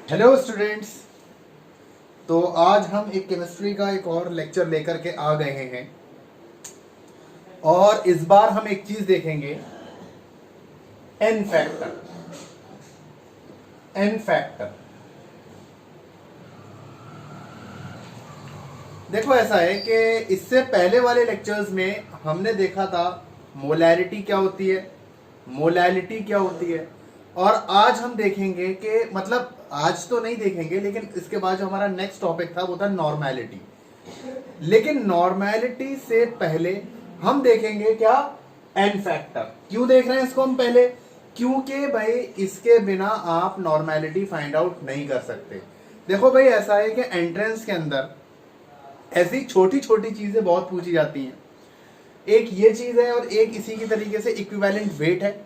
Hello students. तो आज हम एक केमिस्ट्री का एक और लेक्चर लेकर के आ गए हैं और इस बार हम एक चीज देखेंगे, एन फैक्टर। एन फैक्टर देखो, ऐसा है कि इससे पहले वाले लेक्चर्स में हमने देखा था मोलैरिटी क्या होती है, मोलैलिटी क्या होती है, और आज हम देखेंगे कि मतलब आज तो नहीं देखेंगे, लेकिन इसके बाद जो हमारा नेक्स्ट टॉपिक था वो था नॉर्मैलिटी। लेकिन नॉर्मैलिटी से पहले हम देखेंगे क्या, एन फैक्टर। क्यों देख रहे हैं इसको हम पहले? क्योंकि भाई इसके बिना आप नॉर्मैलिटी फाइंड आउट नहीं कर सकते। देखो भाई, ऐसा है कि एंट्रेंस के अंदर ऐसी छोटी छोटी चीजें बहुत पूछी जाती हैं। एक ये चीज है और एक इसी की तरीके से इक्विवेलेंट वेट है,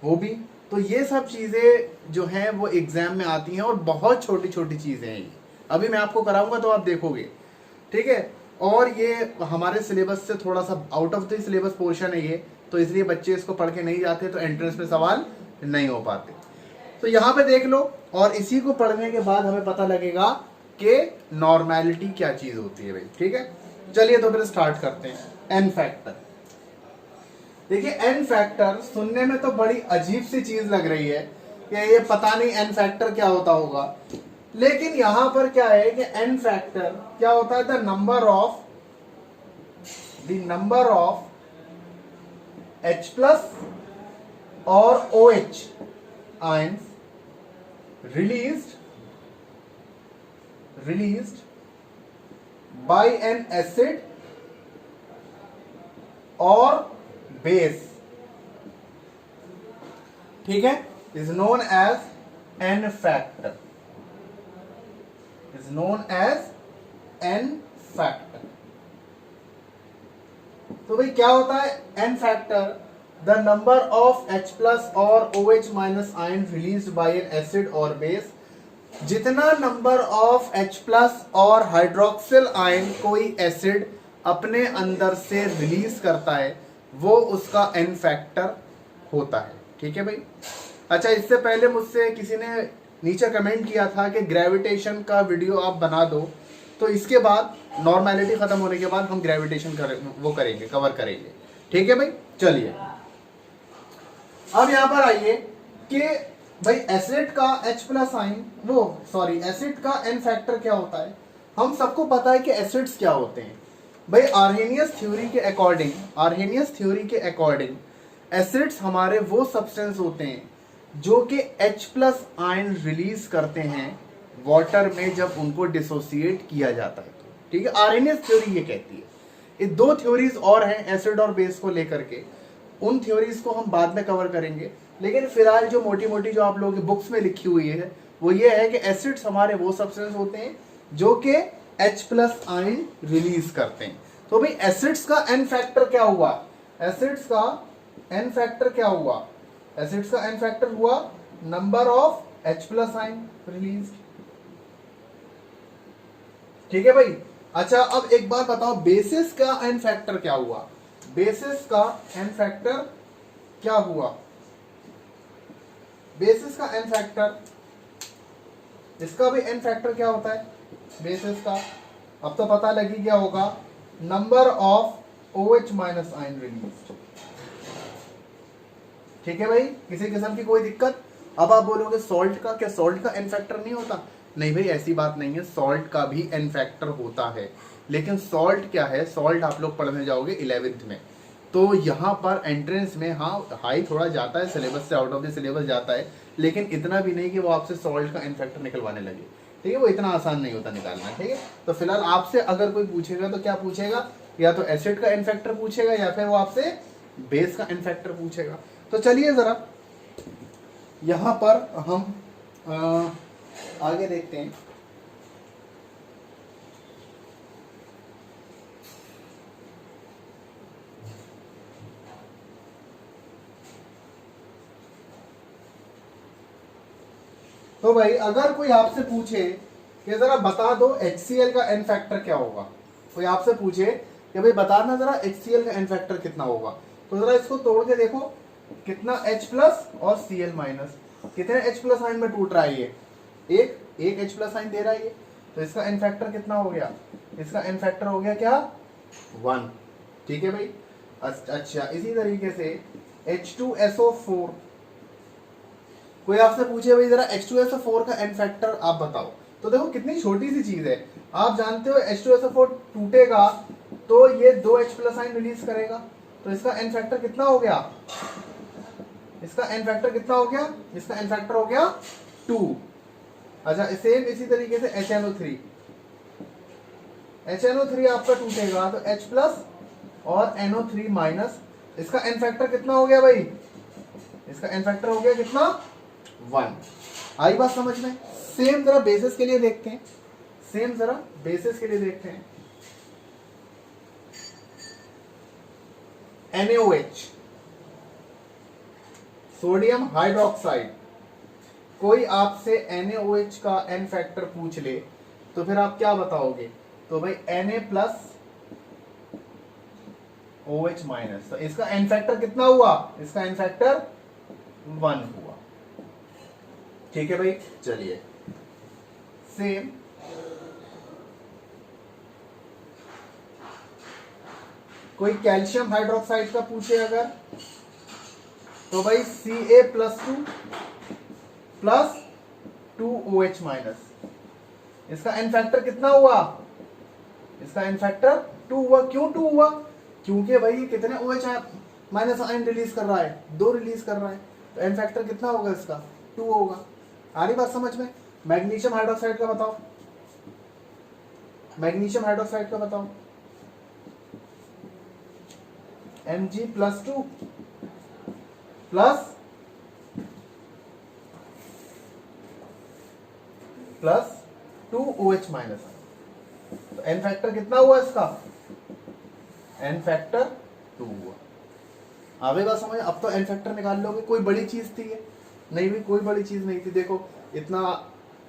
वो भी। तो ये सब चीजें जो हैं वो एग्जाम में आती हैं और बहुत छोटी छोटी चीजें हैं ये। अभी मैं आपको कराऊंगा तो आप देखोगे, ठीक है। और ये हमारे सिलेबस से थोड़ा सा out of the syllabus portion है ये, तो इसलिए बच्चे इसको पढ़ के नहीं जाते, तो एंट्रेंस में सवाल नहीं हो पाते। तो यहाँ पे देख लो, और इसी को पढ़ने के बाद हमें पता लगेगा कि नॉर्मैलिटी क्या चीज होती है भाई, ठीक है। चलिए तो फिर स्टार्ट करते हैं। एन फैक्टर, देखिए एन फैक्टर सुनने में तो बड़ी अजीब सी चीज लग रही है कि ये पता नहीं एन फैक्टर क्या होता होगा, लेकिन यहां पर क्या है कि एन फैक्टर क्या होता है, the number of H plus और OH ions released by an acid और बेस, ठीक है, is known as N factor, is known as N factor. तो भाई क्या होता है N factor? The number of H plus और OH minus ion released by an acid और बेस। जितना नंबर ऑफ H प्लस और हाइड्रोक्सिल आयन कोई एसिड अपने अंदर से रिलीज करता है वो उसका एन फैक्टर होता है, ठीक है भाई। अच्छा, इससे पहले मुझसे किसी ने नीचे कमेंट किया था कि ग्रेविटेशन का वीडियो आप बना दो, तो इसके बाद नॉर्मैलिटी खत्म होने के बाद हम ग्रेविटेशन करेंगे, कवर करेंगे, ठीक है भाई। चलिए अब यहां पर आइए कि भाई एसिड का H प्लस आयन एसिड का एन फैक्टर क्या होता है। हम सबको पता है कि एसिड्स क्या होते हैं भाई। आर्हेनियस थ्योरी के अकॉर्डिंग एसिड्स हमारे वो सब्सटेंस होते हैं जो कि H प्लस आयन रिलीज करते हैं वाटर में जब उनको डिसोसिएट किया जाता है, ठीक है। आर्हेनियस थ्योरी ये कहती है। ये दो थ्योरीज और हैं एसिड और बेस को लेकर के, उन थ्योरीज को हम बाद में कवर करेंगे। लेकिन फिलहाल जो मोटी मोटी जो आप लोगों की बुक्स में लिखी हुई है वो ये है कि एसिड्स हमारे वो सब्सटेंस होते हैं जो कि H प्लस आयन रिलीज करते हैं। तो भाई एसिड्स का एन फैक्टर क्या हुआ? एसिड्स का एन फैक्टर क्या हुआ? एसिड्स का एन फैक्टर हुआ number of H plus ion release, ठीक है भाई। अच्छा, अब एक बार बताओ बेसिस का एन फैक्टर क्या हुआ? बेसिस का एन फैक्टर क्या हुआ? बेसिस का एन फैक्टर, इसका भी एन फैक्टर क्या होता है बेसिस का? अब तो पता लग ही गया होगा, number of OH minus ion release, ठीक है भाई। किसी किस्म की कोई दिक्कत? अब आप बोलोगे सॉल्ट का, क्या सॉल्ट का एन फैक्टर नहीं होता? नहीं भाई, ऐसी बात नहीं है, सॉल्ट का भी एन फैक्टर होता है। लेकिन सॉल्ट क्या है, सॉल्ट आप लोग पढ़ने जाओगे 11th में, तो यहाँ पर एंट्रेंस में हाँ हाई थोड़ा जाता है, सिलेबस से आउट ऑफ द सिलेबस जाता है, लेकिन इतना भी नहीं कि वो आपसे सॉल्ट का एन फैक्टर निकलवाने लगे, ठीक है। वो इतना आसान नहीं होता निकालना, ठीक है। तो फिलहाल आपसे अगर कोई पूछेगा तो क्या पूछेगा, या तो एसिड का एन फैक्टर पूछेगा या फिर वो आपसे बेस का एन फैक्टर पूछेगा। तो चलिए जरा यहाँ पर हम आगे देखते हैं। तो भाई अगर कोई आपसे पूछे कि जरा बता दो HCl का एन फैक्टर क्या होगा, कोई आपसे पूछे कि भाई बताना जरा HCl का एन फैक्टर कितना होगा, तो जरा इसको तोड़ के देखो, कितना H प्लस और Cl माइनस, कितने H प्लस आयन में टूट रहा है ये? एक। एक H प्लस साइन दे रहा है ये, तो इसका एन फैक्टर कितना हो गया, इसका एन फैक्टर हो गया क्या 1। ठीक है भाई। अच्छा इसी तरीके से H2SO4, कोई आपसे पूछे भाई जरा H2SO4 का एन फैक्टर आप बताओ, तो देखो कितनी छोटी सी चीज है। आप जानते हो H2SO4 टूटेगा तो ये 2 H प्लस आयन रिलीज करेगा, तो इसका एन फैक्टर कितना हो गया, इसका एन फैक्टर कितना हो गया, इसका एन फैक्टर हो गया 2। अच्छा सेम इसी तरीके से HNO3, HNO3 आपका टूटेगा तो H प्लस और NO3 माइनस, इसका एन फैक्टर कितना हो गया भाई, इसका एन फैक्टर हो गया कितना 1। आई बात समझ में। सेम जरा बेसिस के लिए देखते हैं, सेम जरा बेसिस के लिए देखते हैं। NaOH, सोडियम हाइड्रोक्साइड, कोई आपसे NaOH का एन फैक्टर पूछ ले तो फिर आप क्या बताओगे, तो भाई Na प्लस OH माइनस, तो इसका एन फैक्टर कितना हुआ, इसका एन फैक्टर 1 हुआ। ठीक है भाई। चलिए सेम कोई कैल्शियम हाइड्रोक्साइड का पूछे अगर, तो भाई Ca plus 2 plus 2OH minus, इसका एन फैक्टर कितना हुआ, इसका एन फैक्टर 2 हुआ। क्यों 2 हुआ, क्योंकि भाई कितने OH माइनस आयन रिलीज कर रहा है, 2 रिलीज कर रहा है, तो एन फैक्टर कितना होगा इसका 2 होगा। आ रही बात समझ में। मैग्नीशियम हाइड्रोक्साइड का बताओ, मैग्नीशियम हाइड्रोक्साइड का बताओ, Mg plus 2 plus plus 2OH minus, तो एन फैक्टर कितना हुआ इसका, एन फैक्टर 2 हुआ। आगे बात समझ। अब तो एन फैक्टर निकाल लोगे, कोई बड़ी चीज थी ये, नहीं भी कोई बड़ी चीज नहीं थी। देखो इतना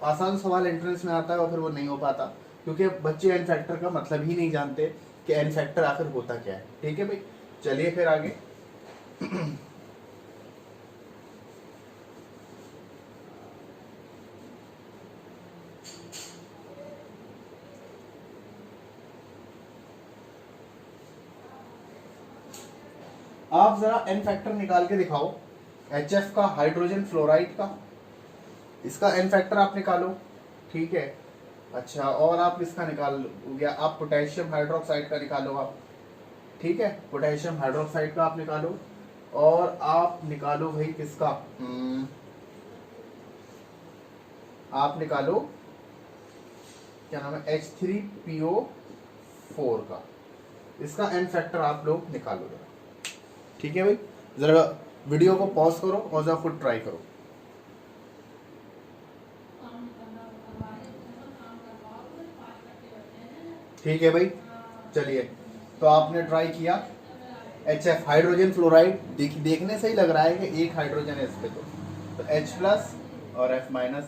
आसान सवाल एंट्रेंस में आता है और फिर वो नहीं हो पाता क्योंकि बच्चे एन फैक्टर का मतलब ही नहीं जानते कि एन फैक्टर आखिर होता क्या है। ठीक है भाई। चलिए फिर आगे। आप जरा एन फैक्टर निकाल के दिखाओ HF का, हाइड्रोजन फ्लोराइड का, इसका एन फैक्टर आप निकालो। ठीक है। अच्छा और आप इसका निकाल गया, आप पोटेशियम हाइड्रोक्साइड का निकालो आप। ठीक है, पोटेशियम हाइड्रोक्साइड का आप निकालो, और आप निकालो भाई किसका, आप निकालो क्या नाम है H3PO4 का, इसका एन फैक्टर आप लोग निकालो जरा। ठीक है भाई, जरा वीडियो को पॉज करो और जरा खुद ट्राई करो। ठीक है भाई। चलिए तो आपने ट्राई किया HF हाइड्रोजन फ्लोराइड, देखने से ही लग रहा है कि एक हाइड्रोजन है इस पे, तो H प्लस और F माइनस,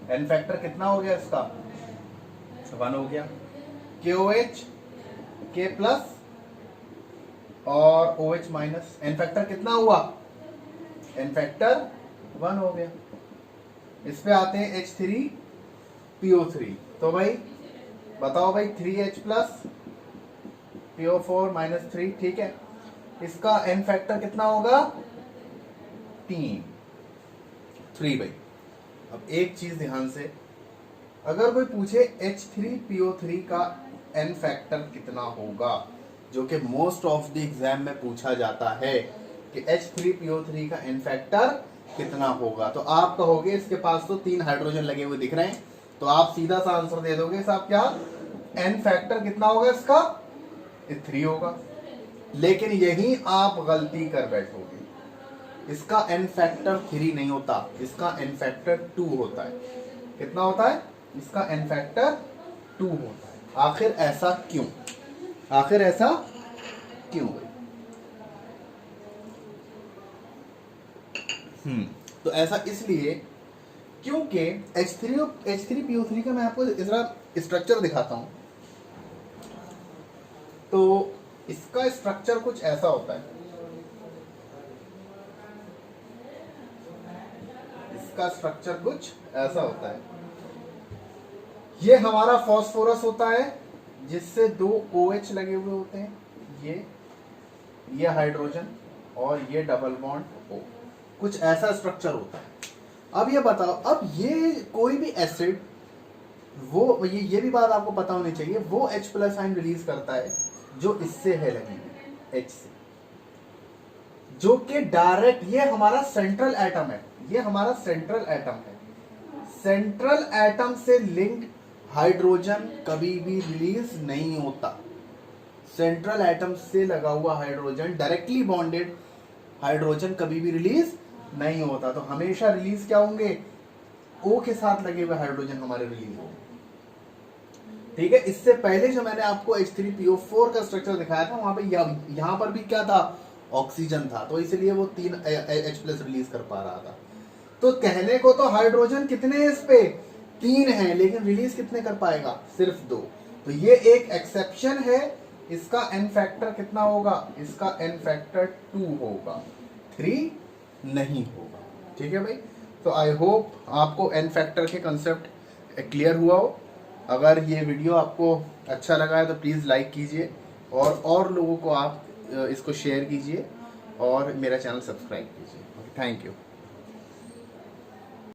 एन फैक्टर कितना हो गया इसका 1 हो गया। KOH K प्लस और OH माइनस, एन फैक्टर कितना हुआ, एन फैक्टर 1 हो गया। इस पे आते हैं H3PO3, तो भाई बताओ भाई 3H प्लस PO4 माइनस 3। ठीक है, इसका एन फैक्टर कितना होगा 3 भाई। अब एक चीज ध्यान से, अगर कोई पूछे H3PO3 का एन फैक्टर कितना होगा, जो कि मोस्ट ऑफ द एग्जाम में पूछा जाता है कि H3PO3 का एन फैक्टर कितना होगा, तो आप कहोगे इसके पास तो 3 हाइड्रोजन लगे हुए दिख रहे हैं, तो आप सीधा सा आंसर दे दोगे साहब क्या एन फैक्टर कितना होगा इसका 3 होगा। लेकिन यही आप गलती कर बैठोगे, इसका एन फैक्टर 3 नहीं होता, इसका एन फैक्टर 2 होता है। कितना होता है, इसका एन फैक्टर 2 होता है। आखिर ऐसा क्यों, आखिर ऐसा क्यों भाई? तो ऐसा इसलिए क्योंकि H3PO3 का मैं आपको जरा स्ट्रक्चर दिखाता हूं। तो इसका स्ट्रक्चर कुछ ऐसा होता है, इसका स्ट्रक्चर कुछ ऐसा होता है। ये हमारा फॉस्फोरस होता है जिससे 2 OH लगे हुए होते हैं, ये हाइड्रोजन और ये डबल बॉन्ड O, कुछ ऐसा स्ट्रक्चर होता है। अब ये बताओ, अब ये कोई भी एसिड, वो ये भी बात आपको पता होनी चाहिए, वो H+ आयन रिलीज करता है जो इससे है लगी हुई, H से, जो कि डायरेक्ट, ये हमारा सेंट्रल एटम है, ये हमारा सेंट्रल एटम है, सेंट्रल एटम से लिंक्ड हाइड्रोजन कभी भी रिलीज नहीं होता। सेंट्रल एटम से लगा हुआ हाइड्रोजन, डायरेक्टली बॉन्डेड हाइड्रोजन कभी भी रिलीज नहीं होता। तो हमेशा रिलीज क्या होंगे, O के साथ लगे हुए हाइड्रोजन हमारे रिलीज होंगे। ठीक है, इससे पहले जो मैंने आपको H3PO4 का स्ट्रक्चर दिखाया था, वहां पे यहां पर भी क्या था, ऑक्सीजन था, तो इसलिए वो 3 H+ रिलीज कर पा रहा था। तो कहने को तो हाइड्रोजन कितने हैं इस पे, 3 हैं, लेकिन रिलीज कितने कर पाएगा, सिर्फ 2। तो ये एक एक्सेप्शन है, इसका n फैक्टर कितना होगा, इसका n फैक्टर 2 होगा, 3 नहीं होगा। ठीक है भाई, तो आई होप आपको n फैक्टर के कंसेप्ट क्लियर हुआ हो। अगर ये वीडियो आपको अच्छा लगा है तो प्लीज़ लाइक कीजिए, और लोगों को आप इसको शेयर कीजिए, और मेरा चैनल सब्सक्राइब कीजिए। Thank you.